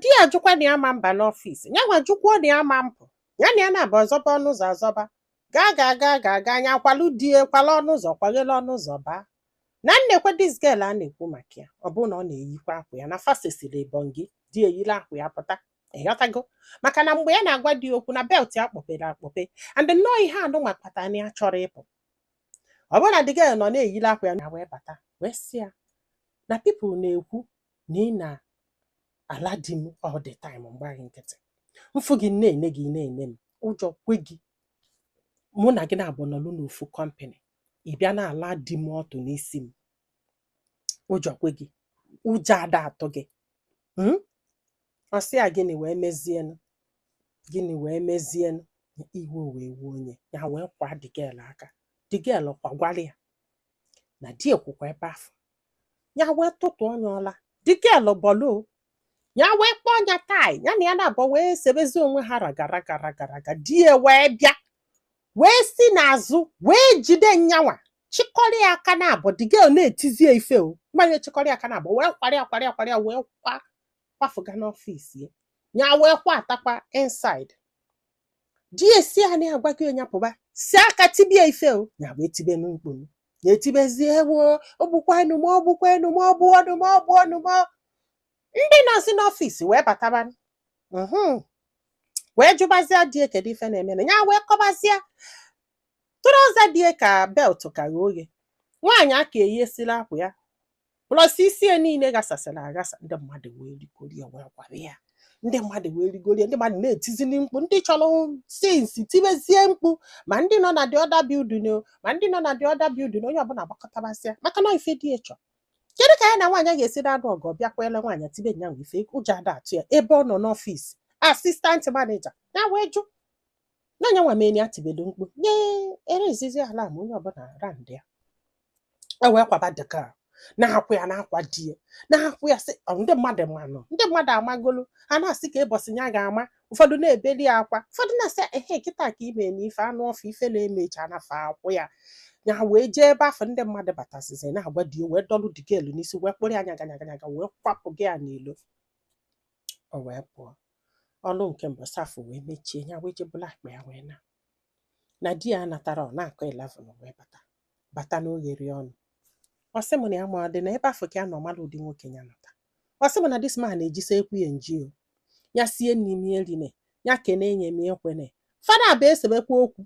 di ya jụkwa na ya ma mba n'ọfịs ya nwa jụkwuo na ya ma mpụ ya na ya na-abụ ọzọba ọnụ ụzọ azọba ga anya kwalụ die kwala ọnụ ụzọ kwaghela ọnụ ụzọ baa na nnekwe dis girl a na-ekwu maka ya ọ bụrụ na ọ na-eyikwa akwa ya na fasesiri ebongi di eyila akwa ya pụta ịghọtago maka na mgbe ya na-agwa di okwu na belt ya kpọpere akpọpe and nnọọ ihe anụnwa kpatara na ya chọrọ ịpụ ọ bụrụ na di girl nọ na-eyila akwa ya na wee bata wee sị ya na people na-ekwu na ị na-ala di m all the time mgbe anyị nkịtị mfụ gị na-ene gị na-ene m ụjọ kwe gị mụ na gị na-abụ nọlụ n'ofu kọmpani ị bịa na-ala di m ọtụ n'isi m ụjọ kwe gị ụjọ ada atụ gị ọ sị ya gịnị wee mezienụ iwe wee wuo onye ya wee kwa di girl aka di girl kwagwara ya na di ekwukwa ebe afọ ya wee tụtụ onye ọla di girl bọlo ya wee kpọọ ya tai ya na ya na-abọ wee sebezi onwe ha ragara di ya wee bịa wee si n'azụ wee jide nyanwa chịkọrọ ya aka na-abọ di girl na-etizie ife o mmanya chịkọrọ ya aka na-abọ wee kwarịa wee kwafuga n'ọfịs ya wee kwa atakwa inside di esi ya na-agwa gị onye pụba si aka tibia ife o ya wee tibe n'ukpu ya etibezie ewo ogbukwanụ m ndị nọzi n'ọfịs wee bataba wee jụbazie die kedu ife na-eme na ya wee kọbazie trọza die ka belt ka ghe oghe nwaanyị aka eyesila akwa ya plus isi ya niile gasasịrị agasa ndị mmadụ wee rigori ya wee gwara ya ndị mmadụ wee rigori ndị mmadụ na-etizili mkpu ndị chọrọ sinsi tibezie mkpu ma ndị nọ na the other building onye ọbụla gbakọtabasịa maka na ife dị ịchọ kedu ka ya na nwaanyị ga-esi na-adụ ọgọ bịakwela nwaanyị tibe nya ife ụjọ ada atụ ya ebe ọ nọ n'ọfịs asistant manager ya wee jụ na nya nwameni atibedo mkpu nye ere izizi ala ma onye ọbụla rand ya wee kwaba dịka na-akwụ ya na-akwa di ya na-akwụ ya sị ndị mmadụ amagolo a na-asị ka ịbọsị ya ga-ama ụfọdụ na-ebeli ya akwa ụfọdụ na-asị ehe kịta ka ime n'ife anụ ọfụ ife na-emecha anafa akwụ ya ya wee jee ebe afọ ndị mmadụ batasịzi na-agwa di wee dọlụ di girl n'isi wee kpụrụ ya nyaganya wee kwapụ gị ya n'ilo o wee pụọ ọlụ nke mbụ safụ wee mechie ya wee jebụla akpa ya wee na di ya natara ọ na-akọ 11 wee bata n'oghere ọnụ ọ sị m na ya ma ọ dị na ebe afọ ka ya nọ mmadụ ụdị nwoke ya nọta ọ sị m na dis man ejisa ekwu ya njio ya sie nri m erine ya kene enye m ekwene fada abụ esebekwa okwu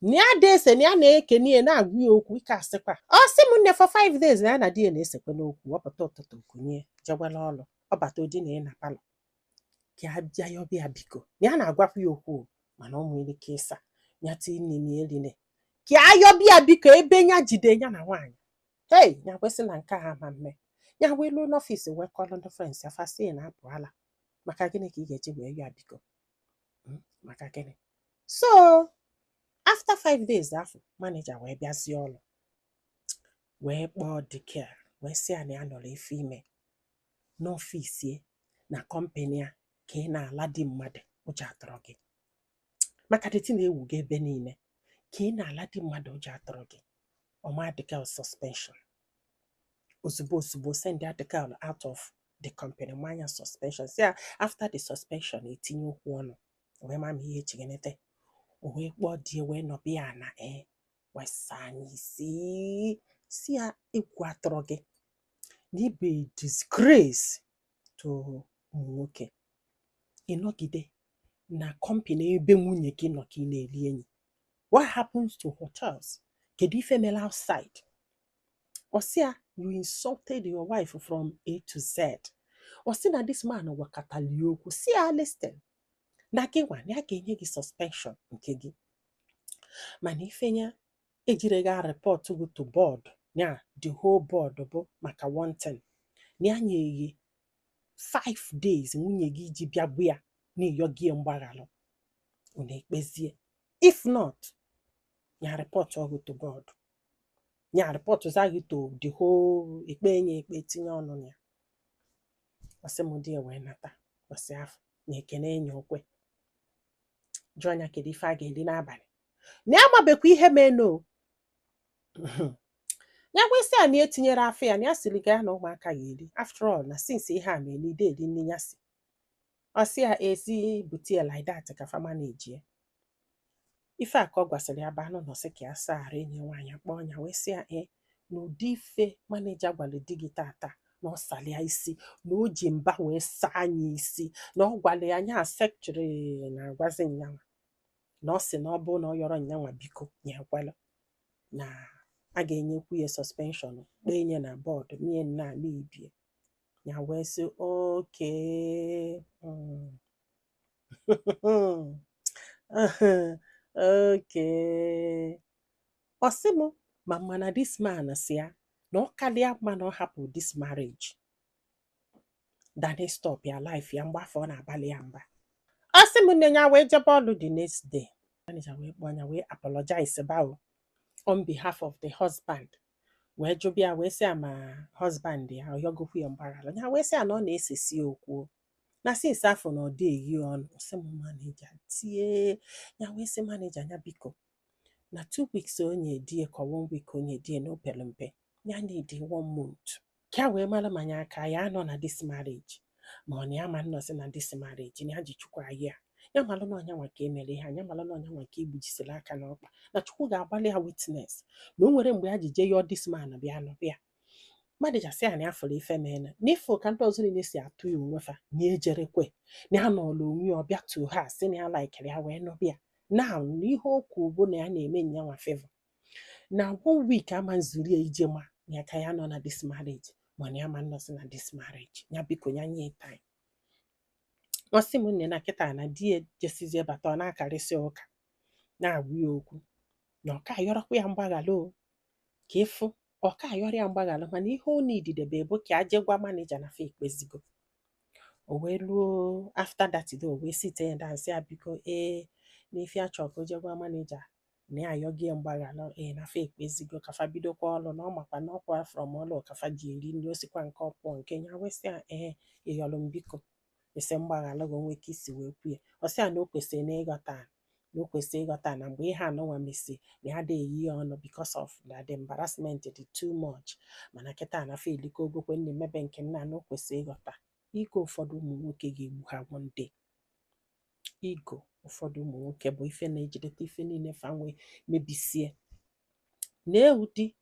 na ya dị ese na ya na-ekene ya na-agwa ya okwu ike asịkwa ọ sị m nne for 5 days na ya na di ya na-esekwe n'okwu ọpụta ụtụtụ kunye jewela ọlụ ọbata odi na ya na palọ ka ya bịa ya ọbịa biko na ya na-agwakwa ya okwu mana ụmụ ike ịsa ya tii nri m erine ka ayọbịa biko ebe ya jide ya na nwaanyị ya kwesị na nke a ma mme ya wee luo n'ọfịs wee kọrọ ndị frens ya fasị na apụala maka gịnị ka ị ga-eji wee ya biko maka gịnị so after 5 days afọ manija wee bịazie ọrụ wee kpọọ dike wee sị ya na ya nọrọ ife ime n'ọfịs na kọmpani ya ka ị na-ala di mmadụ ụjọ atọrọ gị maka dịtị na-ewu gị ebe niile ka ị na-ala di mmadụ ụjọ atọrọ gị ọma dịka suspension ozugbo send article out of the company manya suspension si after the suspension etinye okwu ọnụ wee ma ihe chigenete o wee kpọọ die wee nọbịa na wesanye si ya egwu atọrọ gị n'ibe disgrace to nwoke ịnọgide na company ebe nwunye gị nọ ka ị na-eli enyi what happens to hotels kedu ife mere outside osia you insulted your wife from A to Z osi na this man wakatali okwu si ya listen na gị nwa ya ga-enye gị suspension nke gị mana ifenya ejire ga report go to board ya the whole board bụ maka one thing na ya nye 5 days nwunye gị ji bịa bụ ya n'iyo gị mgbaghalụ una ekpezie if not ya report go to board ya report zagi to the whole ekpe tinye ọnụ ya ọsị m dị wee nata ọsị afọ na ekene enyi okwe jụọ anya kedu ife a ga-eri n'abalị na amabekwa ihe meno ya wesị a na etinyere afọ ya na ya siri gaa na ụmụaka ya eri after all na since ihe a mere ide eri nne ya si ọ sị ya ezi butie like that ka fama na-eji ya ife a ka ọ gwasịrị ya banụ nọsị ka ya saa arụ enyi nwaanyị akpọ ọnya wee sị ya n'ụdị ife maneja gwara di gị tata na ọ sara ya isi na o ji mba wee saa anya isi na ọ gwara ya nya sekchiri na agwazi nyanwa na ọ sị na ọ bụ na ọ yọrọ nyanwa biko ya ekwela na a ga-enyekwu ya suspension kpee nye na bọọdụ mie nna ala ibie ya wee sị oke oke ọ sị m ma mana this man si ya na ọ kalịa mma na ọ hapụ this marriage than stop ya life ya mgbe afọ ọ na-abalị ya mba ọ sị m nne ya wee jebe ọlụ the next day manager wee kpọọ ya wee apologize bao on behalf of the husband wee jụbịa wee sị ma husband ya ọyọgokwu ya mgbaghara ya wee sị na ọ na-esesi okwu na since afọ na ọ dị eyi ọnụ sị m manager tie ya wee sị manager ya biko na 2 weeks onye die ka 1 week onye die na opere mpe ya need 1 month ka wee mara manya aka ya anọ na this marriage ma ọ na ya ma nnọsị na this marriage na ya ji chukwu ahịa ya malụ na ọnya nwa ka emere ihe ya malụ na ọnya nwa ka igbujisiri aka n'ọkpa na chukwu ga-agbalị ya witness na o nwere mgbe ya ji je yọọ this man bịa manager sị ya na ya fụrụ ife mena n'ifo ka ndị ọzọ niile si atụ ya onwe fa na ejerekwe na ya nọọla onwe ya ọbịa to ha sị na ya laikere ya wee nọbịa na n'ihe okwu bụ na ya na-eme nyanwa favor na 1 week ama nzuri ya ije ma ya ka ya nọ na this marriage ma na ya ma nnọsị na this marriage ya biko ya nye time ọ sị m nne na kịta na di jesizie bata ọ na-akarịsị ụka na-agwa ya okwu na ọ ka yọrọkwa ya mgbaghara o ka ịfụ ọ ka yọrọ ya mgbaghara mana ihe ọ na-ididebe bụ ka aje gwa manager na fa ekpezigo o wee ruo after that day o wee site ya dansị ya biko n'ife achọ ka o je gwa manager na ya ayọghị ya mgbaghara na fa ekpezigo ka fa bidokwa ọlụ na ọ makwa na ọkwa from ọlụ ka fa ji eri nri osikwa nke ọpụọ nke ya wee sị ya ịyọrọ m biko ese mgbaghara gị onwe ka isi wee kwuye ọ sị ya na o kwesịrị na ịghọta na mgbe ihe anọnwa mesi na ya adịghị eyi ọnụ because of the embarrassment dị too much mana kịta na fa eliko ogokwe nna emebe nke nna na o kwesịrị ịghọta ego ụfọdụ ụmụ nwoke ga-egbu ha one day ego ụfọdụ ụmụ nwoke bụ ife na-ejideta ife niile fa nwee mebisie na-ewudi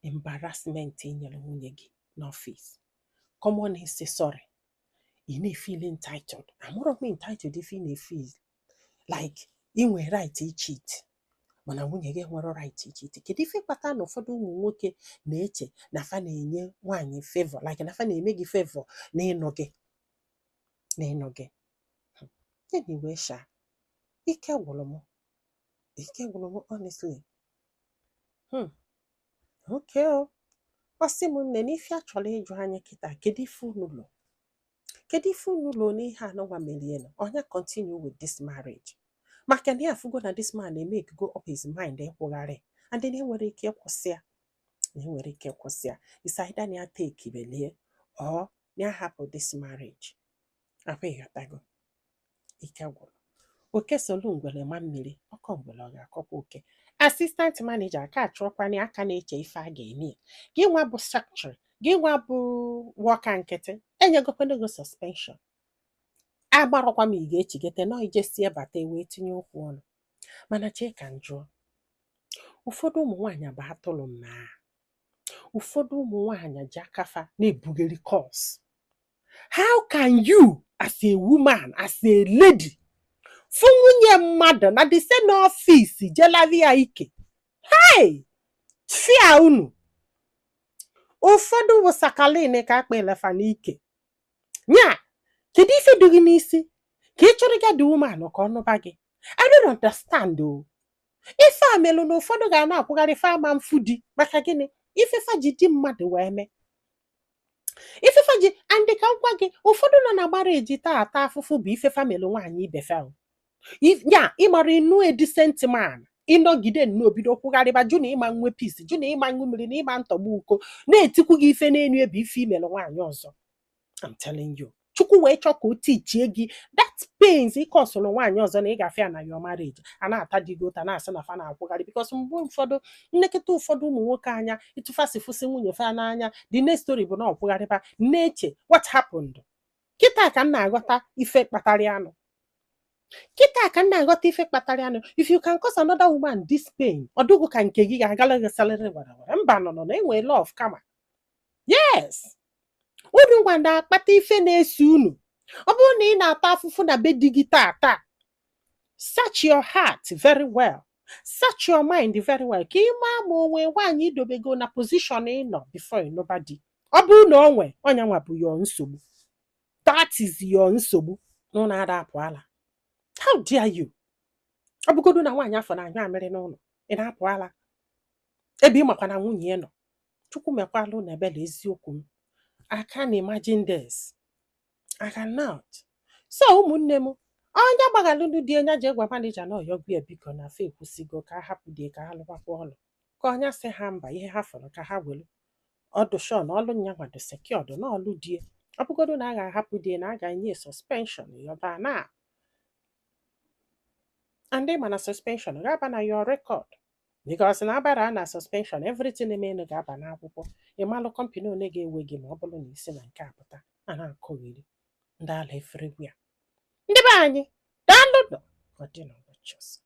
embarrassment nyere nwunye gị n'ọfịs common isi sorry ị na-efeel entitled amụrụ m entitled ife ị na-efeel like ị nwere right icheat mana nwunye gị nwere right icheat kedu ife kpata na ụfọdụ ụmụ nwoke na-eche na fa na-enye nwaanyị favor like na fa na-eme gị favor na ịnụ gị anyway sha ike gwụrụ m honestly okay ọ sị m nne n'ife a chọrọ ịjụ anyị kịta kedu ife unu ụlọ n'ihe anọnwa merie na ọnya continue with this marriage maka na ya afụgo na this man na-eme go up his mind ịkwụgharị and then enwere ike ịkwụsị ya isaida na ya take belie ọ na ya hapụ this marriage akwa ịghọtago ike gwụrụ oke solu ngwere ma mmiri ọkọ ngwere ọ ga-akọkwa oke assistant manager ka achọkwana aka na-eche ife a ga-eme gị nwa bụ secretary gị nwa bụ wọka nkịtị enyegokwana go suspension agbarọkwa m ị ga-echigete na ijesie bata wee tinye ụkwụ ọnụ mana chee ka njụọ ụfọdụ ụmụ nwaanyị bụ atụrụ mma ụfọdụ ụmụ nwaanyị ji akafa na-ebugharị calls. How can you as a woman as a lady fụ nwunye mmadụ na the same office jelavi ya ike fia unu ụfọdụ bụ sakalin ka akpa elefa n'ike nya kedu ife dị gị n'isi ka ị chọrọ gị dị woman ka ọnụba gị I don't understand o ife a melụ na ụfọdụ ga na-akwụgharị fama mfu di maka gịnị ifefa ji di mmadụ wee mee ifefa ji andị ka ngwa gị ụfọdụ nọ na gbara eji taa afụfụ bụ ifefa melụ nwaanyị ibefe ya ịmara ịnụ a decent man ịnọgide n'obido kwụgharịba jụ na ịma nwe peace jụ na ịma ṅụ mmiri na ịma ntọgbu uko na-etikwu gị ife n'enu ebe ife imelụ nwaanyị ọzọ I'm telling you chukwu wee chọọ ka o tichie gị that that pains ịkọsụlụ nwaanyị ọzọ na ị gafe ya na your marriage a na-ata di gị ụta na-asị na fa na-akwụgharị because mgbe ụfọdụ nnekọta ụfọdụ ụmụ nwoke anya ịtụfasị fụsị nwunye fa n'anya the next story bụ na ọkwụgharịba na-eche what happened. Kịta ka m na-aghọta ife kpatara anụ. Kịta ka m na-aghọta ife kpatara anụ. If you can cause another woman this pain, ọ dụghị ka nke gị ga-agala gị salary warawara. Mba nọ na enwe love kama. Yes. Unu ngwa na-akpata ife na-esi unu. Ọ bụrụ na ị na-ata afụfụ na be di gị taa, search your heart very well. Search your mind very well. Ka ị maa ma onwe nwaanyị idobego na position ị nọ before ịnụba di. Ọ bụrụ na onwe ọnya nwa bụ your nsogbu. That is your nsogbu. N'ụlọ ada apụ ala. How dare you? Ọ bụgodu na nwaanyị afọ na anyụ amịrị n'ụlọ. Ị na-apụ ala. Ebe ị makwa na nwunye ya nọ. Chukwu mekwalụ na ebele eziokwu m. I can't imagine this. I cannot. So ụmụnne m, onye gbagalụlụ di enya je gwa manija na ọyọgwu ebiko na fe ekwusigo ka hapụ di ka ha lụbakwa ọlụ. Ka onye sị ha mba ihe ha fọrọ ka ha welu. Ọdụ shọ na ọlụ nya nwado secured na ọlụ die. Ọ bụgodu na a ga-ahapụ di na a ga-enye suspension yọba na. And they mana suspension ga-aba na your record. Because na abara na suspension, everything eme ga-aba na akwụkwọ. Ịmalụ company one ga-ewe gị ma ọ bụrụ na isi na nke apụta a na-akọghịrị ndị ala efere gwa. Ndị be anyị, daalụ nọ. Ọ dị n'ụbọchị ọzọ.